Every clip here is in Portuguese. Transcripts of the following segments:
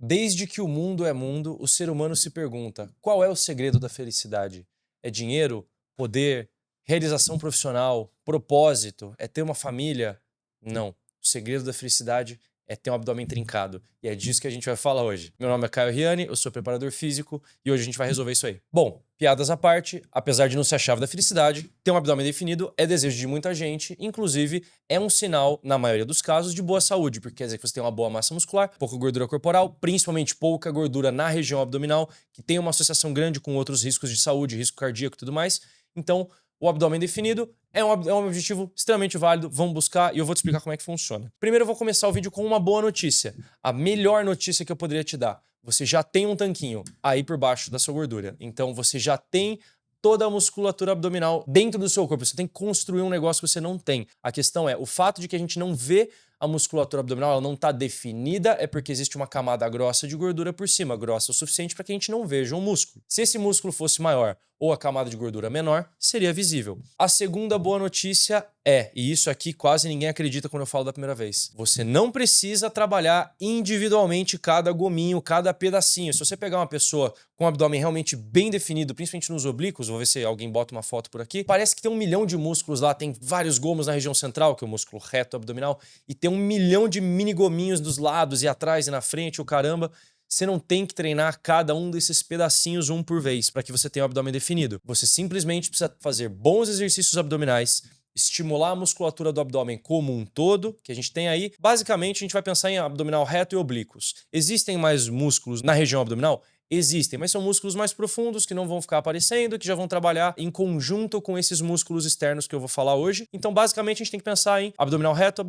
Desde que o mundo é mundo, o ser humano se pergunta: qual é o segredo da felicidade? É dinheiro? Poder? Realização profissional? Propósito? É ter uma família? Não. O segredo da felicidade é ter um abdômen trincado. E é disso que a gente vai falar hoje. Meu nome é Caio Riani, eu sou preparador físico e hoje a gente vai resolver isso aí. Bom, piadas à parte, apesar de não ser a chave da felicidade, ter um abdômen definido é desejo de muita gente, inclusive é um sinal, na maioria dos casos, de boa saúde, porque quer dizer que você tem uma boa massa muscular, pouca gordura corporal, principalmente pouca gordura na região abdominal, que tem uma associação grande com outros riscos de saúde, risco cardíaco e tudo mais. Então, o abdômen definido é um objetivo extremamente válido, vamos buscar e eu vou te explicar como é que funciona. Primeiro eu vou começar o vídeo com uma boa notícia. A melhor notícia que eu poderia te dar. Você já tem um tanquinho aí por baixo da sua gordura. Então você já tem toda a musculatura abdominal dentro do seu corpo. Você tem que construir um negócio que você não tem. A questão é, o fato de que a gente não vê a musculatura abdominal, ela não está definida, é porque existe uma camada grossa de gordura por cima, grossa o suficiente para que a gente não veja um músculo. Se esse músculo fosse maior ou a camada de gordura menor, seria visível. A segunda boa notícia é, e isso aqui quase ninguém acredita quando eu falo da primeira vez, você não precisa trabalhar individualmente cada gominho, cada pedacinho. Se você pegar uma pessoa com o abdômen realmente bem definido, principalmente nos oblíquos, vou ver se alguém bota uma foto por aqui, parece que tem 1 milhão de músculos lá, tem vários gomos na região central, que é o músculo reto abdominal, e tem 1 milhão de mini gominhos dos lados e atrás e na frente, o caramba. Você não tem que treinar cada um desses pedacinhos um por vez para que você tenha o abdômen definido. Você simplesmente precisa fazer bons exercícios abdominais, estimular a musculatura do abdômen como um todo, que a gente tem aí. Basicamente, a gente vai pensar em abdominal reto e oblíquos. Existem mais músculos na região abdominal? Existem, mas são músculos mais profundos que não vão ficar aparecendo, que já vão trabalhar em conjunto com esses músculos externos que eu vou falar hoje. Então, basicamente, a gente tem que pensar em abdominal reto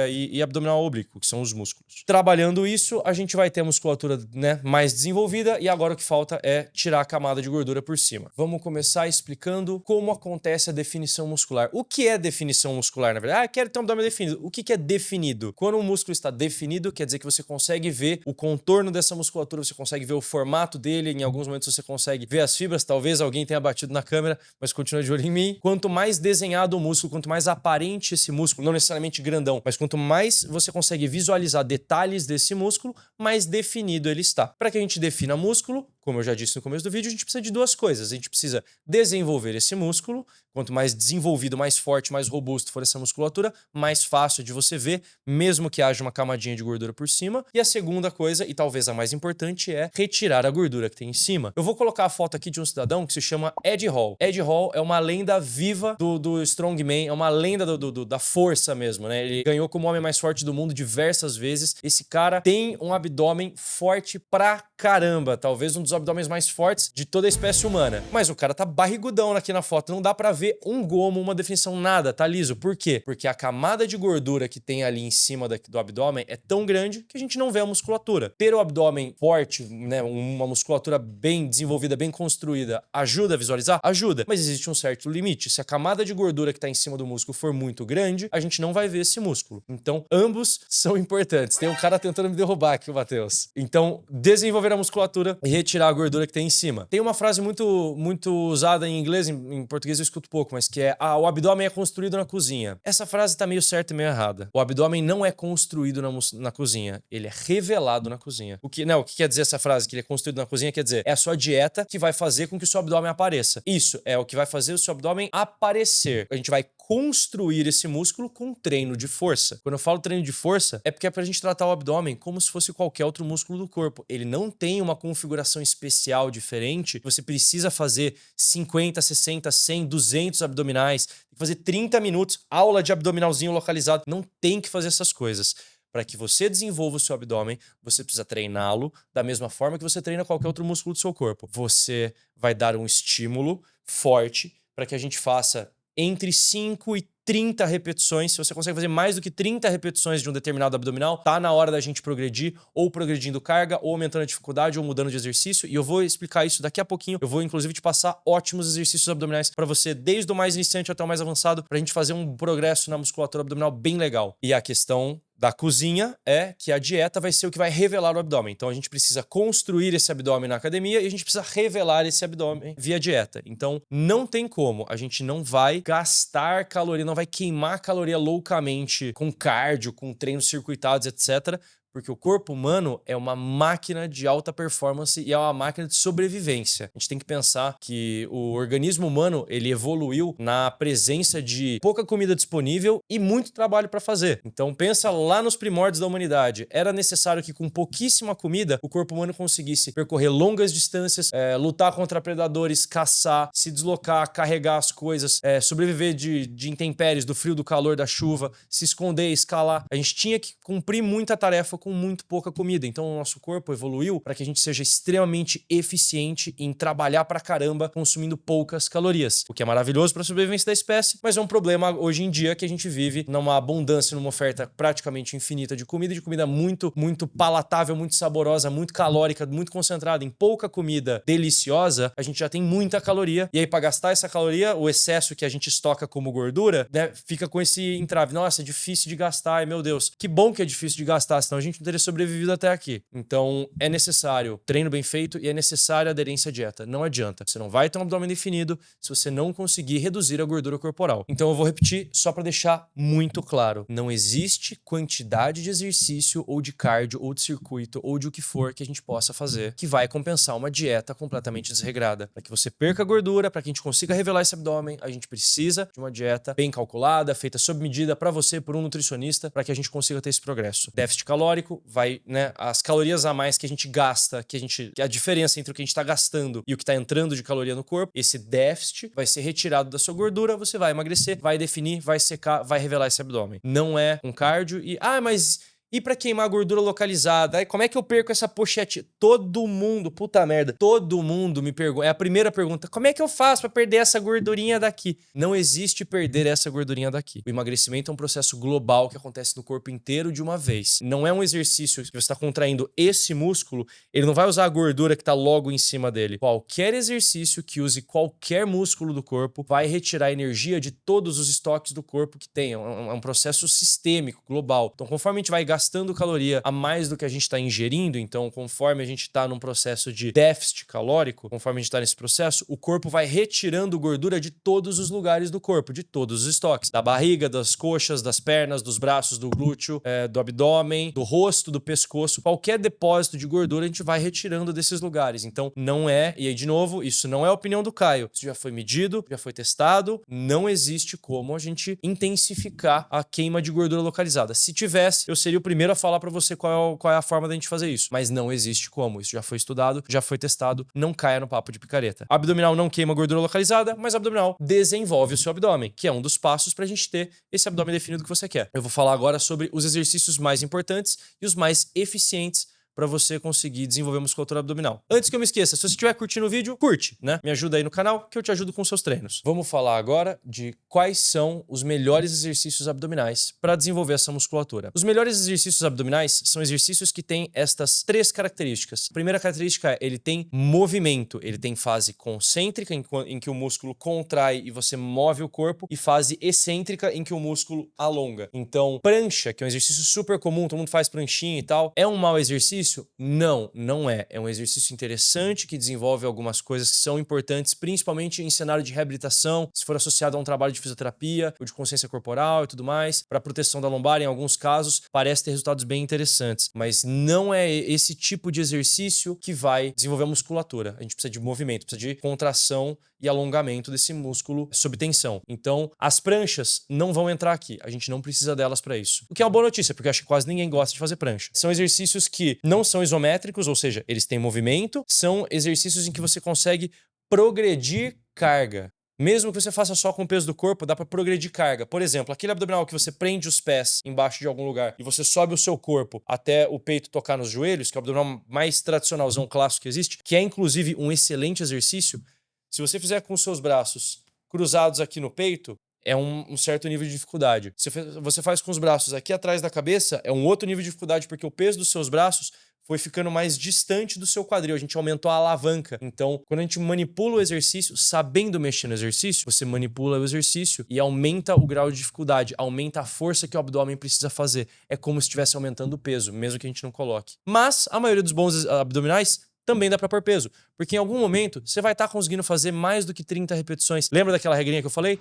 e abdominal oblíquo, que são os músculos. Trabalhando isso, a gente vai ter a musculatura, né, mais desenvolvida e agora o que falta é tirar a camada de gordura por cima. Vamos começar explicando como acontece a definição muscular. O que é definição muscular, na verdade? Quero ter um abdômen definido. O que é definido? Quando um músculo está definido, quer dizer que você consegue ver o contorno dessa musculatura, você consegue ver o formato dele, em alguns momentos você consegue ver as fibras, talvez alguém tenha batido na câmera, mas continua de olho em mim. Quanto mais desenhado o músculo, quanto mais aparente esse músculo, não necessariamente grandão, mas quanto mais você consegue visualizar detalhes desse músculo, mais definido ele está. Para que a gente defina músculo, como eu já disse no começo do vídeo, a gente precisa de duas coisas. A gente precisa desenvolver esse músculo. Quanto mais desenvolvido, mais forte, mais robusto for essa musculatura, mais fácil de você ver, mesmo que haja uma camadinha de gordura por cima. E a segunda coisa, e talvez a mais importante, é retirar a gordura que tem em cima. Eu vou colocar a foto aqui de um cidadão que se chama Ed Hall. Ed Hall é uma lenda viva do Strongman, é uma lenda da força mesmo, né? Ele ganhou como o homem mais forte do mundo diversas vezes. Esse cara tem um abdômen forte pra caramba, talvez um dos abdômenes mais fortes de toda a espécie humana. Mas o cara tá barrigudão aqui na foto, não dá pra ver um gomo, uma definição, nada, tá liso. Por quê? Porque a camada de gordura que tem ali em cima do abdômen é tão grande que a gente não vê a musculatura. Ter o abdômen forte, né, uma musculatura bem desenvolvida, bem construída, ajuda a visualizar? Ajuda. Mas existe um certo limite. Se a camada de gordura que tá em cima do músculo for muito grande, a gente não vai ver esse músculo. Então, ambos são importantes. Tem um cara tentando me derrubar aqui, o Matheus. Então, desenvolver a musculatura e retirar a gordura que tem em cima. Tem uma frase muito usada em inglês, em português eu escuto pouco, mas que é: o abdômen é construído na cozinha. Essa frase tá meio certa e meio errada. O abdômen não é construído na cozinha, ele é revelado na cozinha. O que quer dizer essa frase, que ele é construído na cozinha? Quer dizer, é a sua dieta que vai fazer com que o seu abdômen apareça. Isso é o que vai fazer o seu abdômen aparecer. A gente vai construir esse músculo com treino de força. Quando eu falo treino de força, é porque é pra gente tratar o abdômen como se fosse qualquer outro músculo do corpo. Ele não tem uma configuração especial diferente. Você precisa fazer 50, 60, 100, 200 abdominais, tem que fazer 30 minutos, aula de abdominalzinho localizado. Não tem que fazer essas coisas. Para que você desenvolva o seu abdômen, você precisa treiná-lo da mesma forma que você treina qualquer outro músculo do seu corpo. Você vai dar um estímulo forte para que a gente faça entre 5 e 30 repetições. Se você consegue fazer mais do que 30 repetições de um determinado abdominal, tá na hora da gente progredir, ou progredindo carga, ou aumentando a dificuldade, ou mudando de exercício. E eu vou explicar isso daqui a pouquinho. Eu vou, inclusive, te passar ótimos exercícios abdominais para você, desde o mais iniciante até o mais avançado, pra gente fazer um progresso na musculatura abdominal bem legal. E a questão da cozinha é que a dieta vai ser o que vai revelar o abdômen. Então a gente precisa construir esse abdômen na academia e a gente precisa revelar esse abdômen via dieta. Então não tem como, a gente não vai gastar caloria, não vai queimar caloria loucamente com cardio, com treinos circuitados, etc., Porque o corpo humano é uma máquina de alta performance e é uma máquina de sobrevivência. A gente tem que pensar que o organismo humano, ele evoluiu na presença de pouca comida disponível e muito trabalho para fazer. Então pensa lá nos primórdios da humanidade. Era necessário que com pouquíssima comida o corpo humano conseguisse percorrer longas distâncias, lutar contra predadores, caçar, se deslocar, carregar as coisas, sobreviver de intempéries, do frio, do calor, da chuva, se esconder, escalar. A gente tinha que cumprir muita tarefa com muito pouca comida. Então o nosso corpo evoluiu para que a gente seja extremamente eficiente em trabalhar pra caramba consumindo poucas calorias, o que é maravilhoso para a sobrevivência da espécie, mas é um problema hoje em dia que a gente vive numa abundância, numa oferta praticamente infinita de comida muito, muito palatável, muito saborosa, muito calórica, muito concentrada em pouca comida deliciosa. A gente já tem muita caloria e aí para gastar essa caloria, o excesso que a gente estoca como gordura, né, fica com esse entrave. Nossa, é difícil de gastar, ai meu Deus. Que bom que é difícil de gastar, senão a gente não teria sobrevivido até aqui. Então é necessário treino bem feito e é necessária aderência à dieta. Não adianta. Você não vai ter um abdômen definido se você não conseguir reduzir a gordura corporal. Então eu vou repetir só para deixar muito claro. Não existe quantidade de exercício ou de cardio ou de circuito ou de o que for que a gente possa fazer que vai compensar uma dieta completamente desregrada. Para que você perca gordura, para que a gente consiga revelar esse abdômen, a gente precisa de uma dieta bem calculada, feita sob medida para você por um nutricionista, para que a gente consiga ter esse progresso. Déficit calórico vai, né, as calorias a mais que a gente gasta, que a diferença entre o que a gente está gastando e o que está entrando de caloria no corpo, esse déficit vai ser retirado da sua gordura, você vai emagrecer, vai definir, vai secar, vai revelar esse abdômen. Não é um cardio mas e pra queimar gordura localizada? Aí como é que eu perco essa pochete? Todo mundo, puta merda, todo mundo me pergunta. É a primeira pergunta. Como é que eu faço pra perder essa gordurinha daqui? Não existe perder essa gordurinha daqui. O emagrecimento é um processo global que acontece no corpo inteiro de uma vez. Não é um exercício que você está contraindo esse músculo, ele não vai usar a gordura que tá logo em cima dele. Qualquer exercício que use qualquer músculo do corpo vai retirar energia de todos os estoques do corpo que tem. É um processo sistêmico, global. Então, conforme a gente vai gastando caloria a mais do que a gente está ingerindo, então conforme a gente está num processo de déficit calórico, conforme a gente está nesse processo, o corpo vai retirando gordura de todos os lugares do corpo, de todos os estoques, da barriga, das coxas, das pernas, dos braços, do glúteo, do abdômen, do rosto, do pescoço, qualquer depósito de gordura a gente vai retirando desses lugares. Então não é, e aí de novo, isso não é a opinião do Caio, isso já foi medido, já foi testado, não existe como a gente intensificar a queima de gordura localizada. Se tivesse, eu seria o primeiro a falar pra você qual é a forma da gente fazer isso. Mas não existe como. Isso já foi estudado, já foi testado. Não caia no papo de picareta. Abdominal não queima gordura localizada, mas abdominal desenvolve o seu abdômen, que é um dos passos pra gente ter esse abdômen definido que você quer. Eu vou falar agora sobre os exercícios mais importantes e os mais eficientes para você conseguir desenvolver musculatura abdominal. Antes que eu me esqueça, se você estiver curtindo o vídeo, curte, né? Me ajuda aí no canal que eu te ajudo com seus treinos. Vamos falar agora de quais são os melhores exercícios abdominais para desenvolver essa musculatura. Os melhores exercícios abdominais são exercícios que têm estas três características. A primeira característica é ele tem movimento, ele tem fase concêntrica em que o músculo contrai e você move o corpo e fase excêntrica em que o músculo alonga. Então, prancha, que é um exercício super comum, todo mundo faz pranchinha e tal, é um mau exercício? Não, não é. É um exercício interessante que desenvolve algumas coisas que são importantes, principalmente em cenário de reabilitação, se for associado a um trabalho de fisioterapia ou de consciência corporal e tudo mais, para proteção da lombar, em alguns casos, parece ter resultados bem interessantes. Mas não é esse tipo de exercício que vai desenvolver a musculatura. A gente precisa de movimento, precisa de contração e alongamento desse músculo sob tensão. Então, as pranchas não vão entrar aqui. A gente não precisa delas para isso. O que é uma boa notícia, porque eu acho que quase ninguém gosta de fazer prancha. São exercícios que não são isométricos, ou seja, eles têm movimento, são exercícios em que você consegue progredir carga. Mesmo que você faça só com o peso do corpo, dá para progredir carga. Por exemplo, aquele abdominal que você prende os pés embaixo de algum lugar e você sobe o seu corpo até o peito tocar nos joelhos, que é o abdominal mais tradicionalzão clássico que existe, que é inclusive um excelente exercício. Se você fizer com os seus braços cruzados aqui no peito, é um certo nível de dificuldade. Se você faz com os braços aqui atrás da cabeça, é um outro nível de dificuldade, porque o peso dos seus braços foi ficando mais distante do seu quadril. A gente aumentou a alavanca. Então, quando a gente manipula o exercício, sabendo mexer no exercício, você manipula o exercício e aumenta o grau de dificuldade, aumenta a força que o abdômen precisa fazer. É como se estivesse aumentando o peso, mesmo que a gente não coloque. Mas a maioria dos bons abdominais também dá pra pôr peso, porque em algum momento você vai estar conseguindo fazer mais do que 30 repetições. Lembra daquela regrinha que eu falei?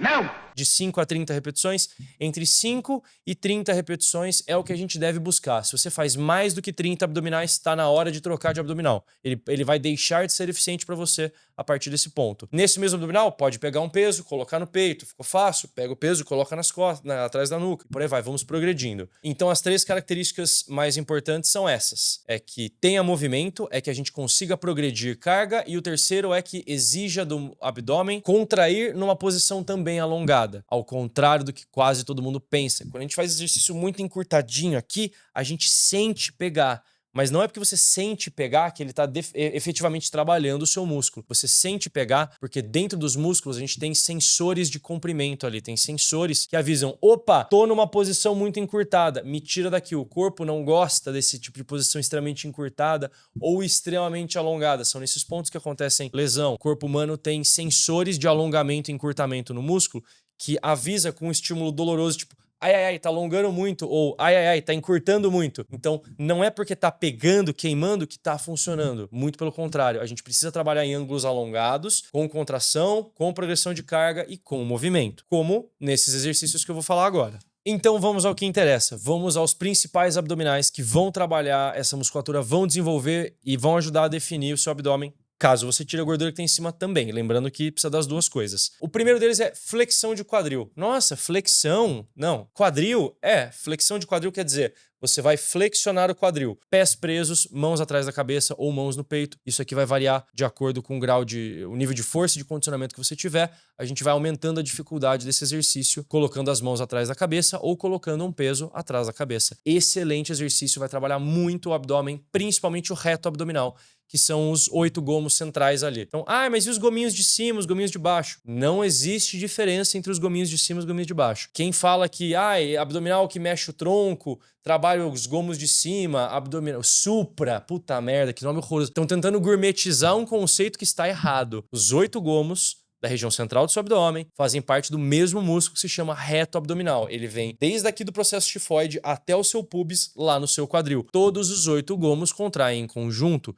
Não! De 5 a 30 repetições, entre 5 e 30 repetições é o que a gente deve buscar. Se você faz mais do que 30 abdominais, está na hora de trocar de abdominal. Ele vai deixar de ser eficiente para você a partir desse ponto. Nesse mesmo abdominal, pode pegar um peso, colocar no peito. Ficou fácil? Pega o peso, coloca nas costas, atrás da nuca. Por aí vai, vamos progredindo. Então, as 3 características mais importantes são essas. É que tenha movimento, é que a gente consiga progredir carga, e o terceiro é que exija do abdômen contrair numa posição também alongada. Ao contrário do que quase todo mundo pensa. Quando a gente faz exercício muito encurtadinho aqui, a gente sente pegar. Mas não é porque você sente pegar que ele está efetivamente trabalhando o seu músculo. Você sente pegar porque dentro dos músculos a gente tem sensores de comprimento ali. Tem sensores que avisam, opa, tô numa posição muito encurtada, me tira daqui. O corpo não gosta desse tipo de posição extremamente encurtada ou extremamente alongada. São nesses pontos que acontecem lesão. O corpo humano tem sensores de alongamento e encurtamento no músculo que avisa com um estímulo doloroso, tipo, ai, ai, ai, tá alongando muito, ou ai, ai, ai, tá encurtando muito. Então, não é porque tá pegando, queimando, que tá funcionando. Muito pelo contrário, a gente precisa trabalhar em ângulos alongados, com contração, com progressão de carga e com movimento, como nesses exercícios que eu vou falar agora. Então vamos ao que interessa, vamos aos principais abdominais que vão trabalhar essa musculatura, vão desenvolver e vão ajudar a definir o seu abdômen, caso você tire a gordura que tem em cima também. Lembrando que precisa das duas coisas. O primeiro deles é flexão de quadril. Nossa, flexão? Não. Quadril? Flexão de quadril quer dizer, você vai flexionar o quadril. Pés presos, mãos atrás da cabeça ou mãos no peito. Isso aqui vai variar de acordo com o nível de força e de condicionamento que você tiver. A gente vai aumentando a dificuldade desse exercício, colocando as mãos atrás da cabeça ou colocando um peso atrás da cabeça. Excelente exercício, vai trabalhar muito o abdômen, principalmente o reto abdominal, que são os 8 gomos centrais ali. Então, mas e os gominhos de cima, os gominhos de baixo? Não existe diferença entre os gominhos de cima e os gominhos de baixo. Quem fala que, abdominal que mexe o tronco, trabalha os gomos de cima, abdominal, supra, puta merda, que nome horroroso. Estão tentando gourmetizar um conceito que está errado. Os 8 gomos da região central do seu abdômen fazem parte do mesmo músculo que se chama reto abdominal. Ele vem desde aqui do processo tifoide até o seu pubis, lá no seu quadril. Todos os 8 gomos contraem em conjunto.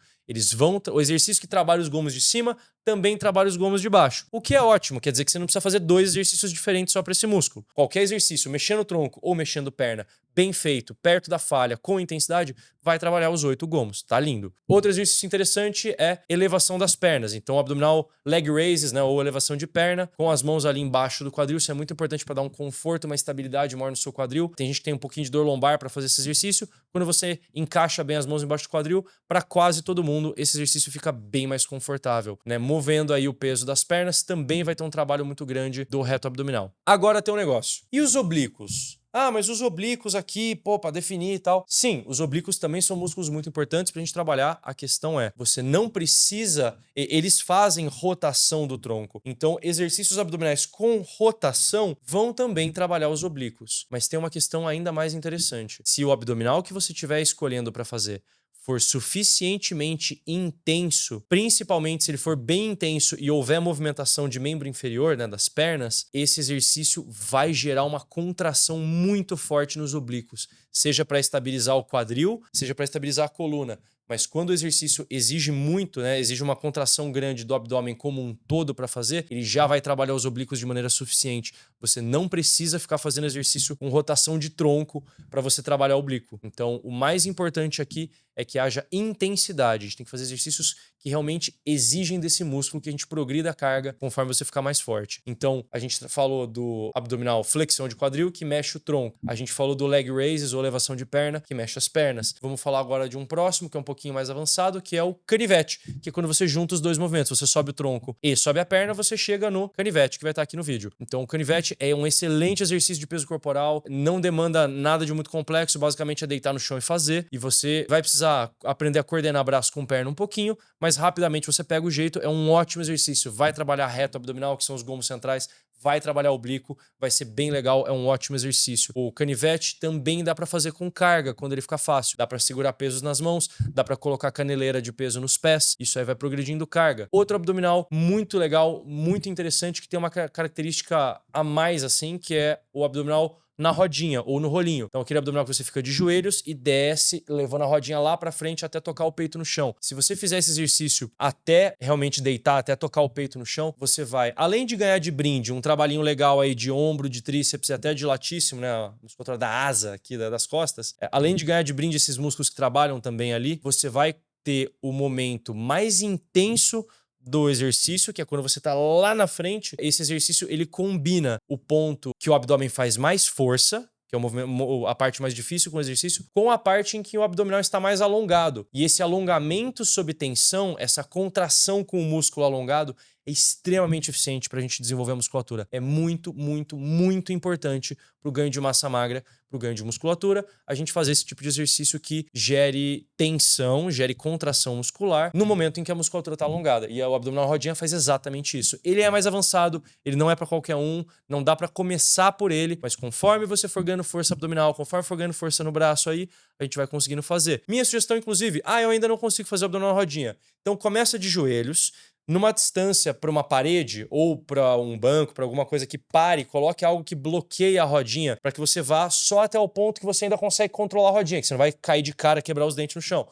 O exercício que trabalha os gomos de cima também trabalha os gomos de baixo. O que é ótimo, quer dizer que você não precisa fazer 2 exercícios diferentes só para esse músculo. Qualquer exercício, mexendo o tronco ou mexendo perna, bem feito, perto da falha, com intensidade, vai trabalhar os 8 gomos. Tá lindo. Outro exercício interessante é elevação das pernas. Então, abdominal leg raises, né, ou elevação de perna, com as mãos ali embaixo do quadril. Isso é muito importante para dar um conforto, uma estabilidade maior no seu quadril. Tem gente que tem um pouquinho de dor lombar para fazer esse exercício. Quando você encaixa bem as mãos embaixo do quadril, para quase todo mundo, esse exercício fica bem mais confortável, né? Movendo aí o peso das pernas, também vai ter um trabalho muito grande do reto abdominal. Agora tem um negócio. E os oblíquos? Mas os oblíquos aqui, pra definir e tal. Sim, os oblíquos também são músculos muito importantes pra gente trabalhar. A questão é, você não precisa... Eles fazem rotação do tronco. Então, exercícios abdominais com rotação vão também trabalhar os oblíquos. Mas tem uma questão ainda mais interessante. Se o abdominal que você estiver escolhendo pra fazer for suficientemente intenso, principalmente se ele for bem intenso e houver movimentação de membro inferior, né, das pernas, esse exercício vai gerar uma contração muito forte nos oblíquos, seja para estabilizar o quadril, seja para estabilizar a coluna. Mas quando o exercício exige muito, né, exige uma contração grande do abdômen como um todo para fazer, ele já vai trabalhar os oblíquos de maneira suficiente. Você não precisa ficar fazendo exercício com rotação de tronco para você trabalhar o oblíquo. Então, o mais importante aqui é que haja intensidade. A gente tem que fazer exercícios que realmente exigem desse músculo, que a gente progrida a carga conforme você ficar mais forte. Então, a gente falou do abdominal flexão de quadril, que mexe o tronco. A gente falou do leg raises, ou elevação de perna, que mexe as pernas. Vamos falar agora de um próximo, que é um pouquinho mais avançado, que é o canivete, que é quando você junta os dois movimentos. Você sobe o tronco e sobe a perna, você chega no canivete, que vai estar aqui no vídeo. Então, o canivete é um excelente exercício de peso corporal, não demanda nada de muito complexo, basicamente é deitar no chão e fazer. E você vai precisar aprender a coordenar braço com perna um pouquinho, mas rapidamente você pega o jeito. É um ótimo exercício. Vai trabalhar reto abdominal, que são os gomos centrais, vai trabalhar oblíquo, vai ser bem legal, é um ótimo exercício. O canivete também dá para fazer com carga, quando ele fica fácil. Dá para segurar pesos nas mãos, dá para colocar caneleira de peso nos pés, isso aí vai progredindo carga. Outro abdominal muito legal, muito interessante, que tem uma característica a mais assim, que é o abdominal na rodinha ou no rolinho. Então aquele abdominal que você fica de joelhos e desce, levando a rodinha lá pra frente até tocar o peito no chão. Se você fizer esse exercício até realmente deitar, até tocar o peito no chão, você vai, além de ganhar de brinde um trabalhinho legal aí de ombro, de tríceps e até de latíssimo, né, a musculatura da asa aqui das costas, além de ganhar de brinde esses músculos que trabalham também ali, você vai ter o momento mais intenso do exercício, que é quando você tá lá na frente. Esse exercício, ele combina o ponto que o abdômen faz mais força, que é a parte mais difícil com o exercício, com a parte em que o abdominal está mais alongado. E esse alongamento sob tensão, essa contração com o músculo alongado, é extremamente eficiente para a gente desenvolver a musculatura. É muito, muito, muito importante para o ganho de massa magra, para o ganho de musculatura, a gente fazer esse tipo de exercício que gere tensão, gere contração muscular no momento em que a musculatura está alongada. E o abdominal rodinha faz exatamente isso. Ele é mais avançado, ele não é para qualquer um, não dá para começar por ele, mas conforme você for ganhando força abdominal, conforme for ganhando força no braço aí, a gente vai conseguindo fazer. Minha sugestão, inclusive, eu ainda não consigo fazer o abdominal rodinha. Então começa de joelhos, numa distância para uma parede ou para um banco, para alguma coisa que pare, coloque algo que bloqueie a rodinha para que você vá só até o ponto que você ainda consegue controlar a rodinha, que você não vai cair de cara, quebrar os dentes no chão.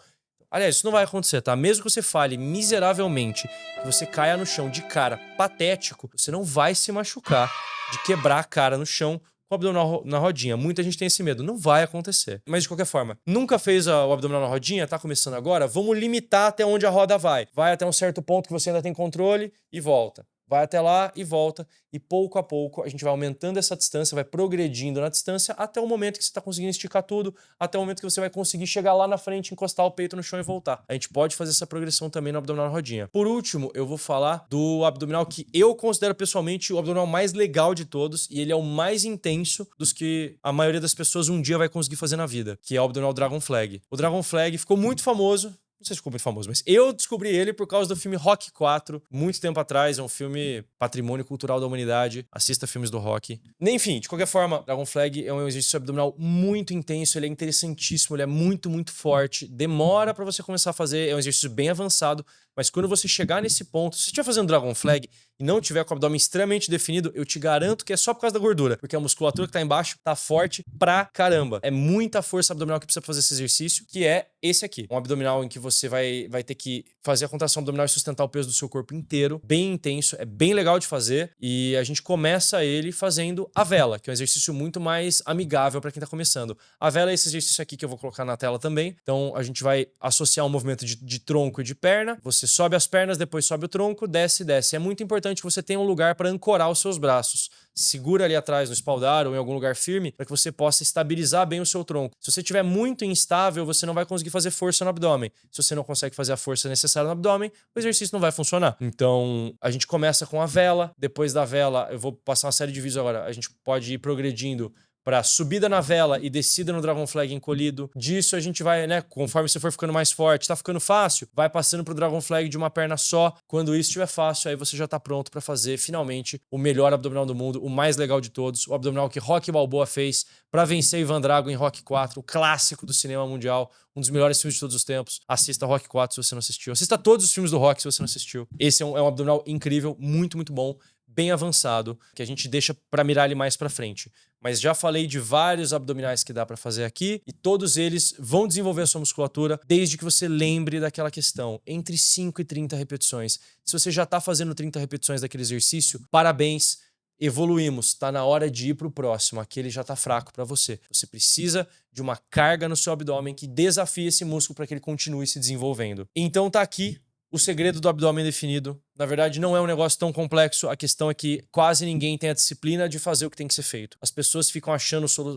Aliás, isso não vai acontecer, tá? Mesmo que você falhe miseravelmente, que você caia no chão de cara patético, você não vai se machucar de quebrar a cara no chão com o abdominal na rodinha. Muita gente tem esse medo. Não vai acontecer. Mas de qualquer forma, nunca fez o abdominal na rodinha, tá começando agora? Vamos limitar até onde a roda vai. Vai até um certo ponto que você ainda tem controle e volta. Vai até lá e volta, e pouco a pouco a gente vai aumentando essa distância, vai progredindo na distância até o momento que você está conseguindo esticar tudo, até o momento que você vai conseguir chegar lá na frente, encostar o peito no chão e voltar. A gente pode fazer essa progressão também no abdominal na rodinha. Por último, eu vou falar do abdominal que eu considero pessoalmente o abdominal mais legal de todos, e ele é o mais intenso dos que a maioria das pessoas um dia vai conseguir fazer na vida, que é o abdominal Dragon Flag. O Dragon Flag ficou muito famoso. Não sei se ficou muito famoso, mas eu descobri ele por causa do filme Rocky 4, muito tempo atrás. É um filme patrimônio cultural da humanidade. Assista filmes do Rocky. Enfim, de qualquer forma, Dragon Flag é um exercício abdominal muito intenso, ele é interessantíssimo, ele é muito, muito forte. Demora pra você começar a fazer, é um exercício bem avançado, mas quando você chegar nesse ponto, se você estiver fazendo Dragon Flag e não tiver com o abdômen extremamente definido, eu te garanto que é só por causa da gordura, porque a musculatura que tá embaixo tá forte pra caramba. É muita força abdominal que precisa fazer esse exercício, que é esse aqui. Um abdominal em que você vai ter que fazer a contração abdominal e sustentar o peso do seu corpo inteiro. Bem intenso, é bem legal de fazer. E a gente começa ele fazendo a vela, que é um exercício muito mais amigável para quem tá começando. A vela é esse exercício aqui que eu vou colocar na tela também. Então a gente vai associar um movimento de tronco e de perna. Você sobe as pernas, depois sobe o tronco, desce e desce. É muito importante que você tenha um lugar para ancorar os seus braços. Segura ali atrás no espaldar ou em algum lugar firme para que você possa estabilizar bem o seu tronco. Se você estiver muito instável, você não vai conseguir fazer força no abdômen. Se você não consegue fazer a força necessária no abdômen, o exercício não vai funcionar. Então, a gente começa com a vela. Depois da vela, eu vou passar uma série de vídeos agora. A gente pode ir progredindo para subida na vela e descida no Dragon Flag encolhido. Disso a gente vai, né, conforme você for ficando mais forte, tá ficando fácil, vai passando pro Dragon Flag de uma perna só. Quando isso estiver fácil, aí você já tá pronto para fazer finalmente o melhor abdominal do mundo, o mais legal de todos, o abdominal que Rocky Balboa fez para vencer Ivan Drago em Rocky 4, o clássico do cinema mundial, um dos melhores filmes de todos os tempos. Assista Rocky 4 se você não assistiu. Assista todos os filmes do Rocky se você não assistiu. Esse é um abdominal incrível, muito, muito bom, bem avançado, que a gente deixa para mirar ele mais para frente. Mas já falei de vários abdominais que dá para fazer aqui e todos eles vão desenvolver a sua musculatura desde que você lembre daquela questão, entre 5 e 30 repetições. Se você já tá fazendo 30 repetições daquele exercício, parabéns, evoluímos, tá na hora de ir pro próximo, aquele já tá fraco para você. Você precisa de uma carga no seu abdômen que desafie esse músculo para que ele continue se desenvolvendo. Então tá aqui o segredo do abdômen definido. Na verdade, não é um negócio tão complexo. A questão é que quase ninguém tem a disciplina de fazer o que tem que ser feito. As pessoas ficam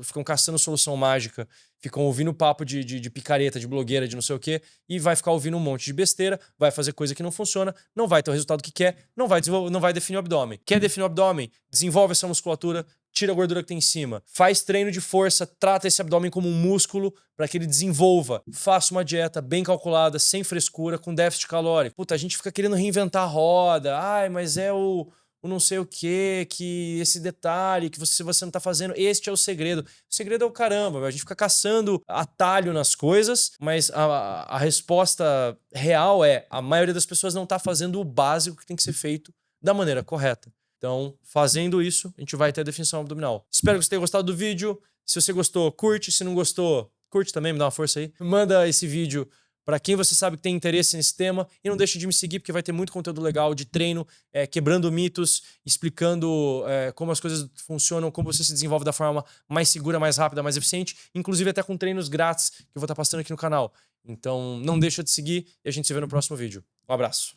ficam caçando solução mágica, ficam ouvindo papo de picareta, de blogueira, de não sei o quê, e vai ficar ouvindo um monte de besteira, vai fazer coisa que não funciona, não vai ter o resultado que quer, não vai definir o abdômen. Quer definir o abdômen? Desenvolve essa musculatura, tira a gordura que tem em cima. Faz treino de força, trata esse abdômen como um músculo para que ele desenvolva. Faça uma dieta bem calculada, sem frescura, com déficit calórico. Puta, a gente fica querendo reinventar a roda. Ai, mas é o não sei o que esse detalhe que você não tá fazendo. Este é o segredo. O segredo é o caramba. A gente fica caçando atalho nas coisas, mas a resposta real é a maioria das pessoas não tá fazendo o básico que tem que ser feito da maneira correta. Então, fazendo isso, a gente vai ter a definição abdominal. Espero que você tenha gostado do vídeo. Se você gostou, curte. Se não gostou, curte também, me dá uma força aí. Manda esse vídeo para quem você sabe que tem interesse nesse tema. E não deixe de me seguir, porque vai ter muito conteúdo legal de treino, quebrando mitos, explicando como as coisas funcionam, como você se desenvolve da forma mais segura, mais rápida, mais eficiente. Inclusive até com treinos grátis que eu vou estar passando aqui no canal. Então não deixa de seguir e a gente se vê no próximo vídeo. Um abraço.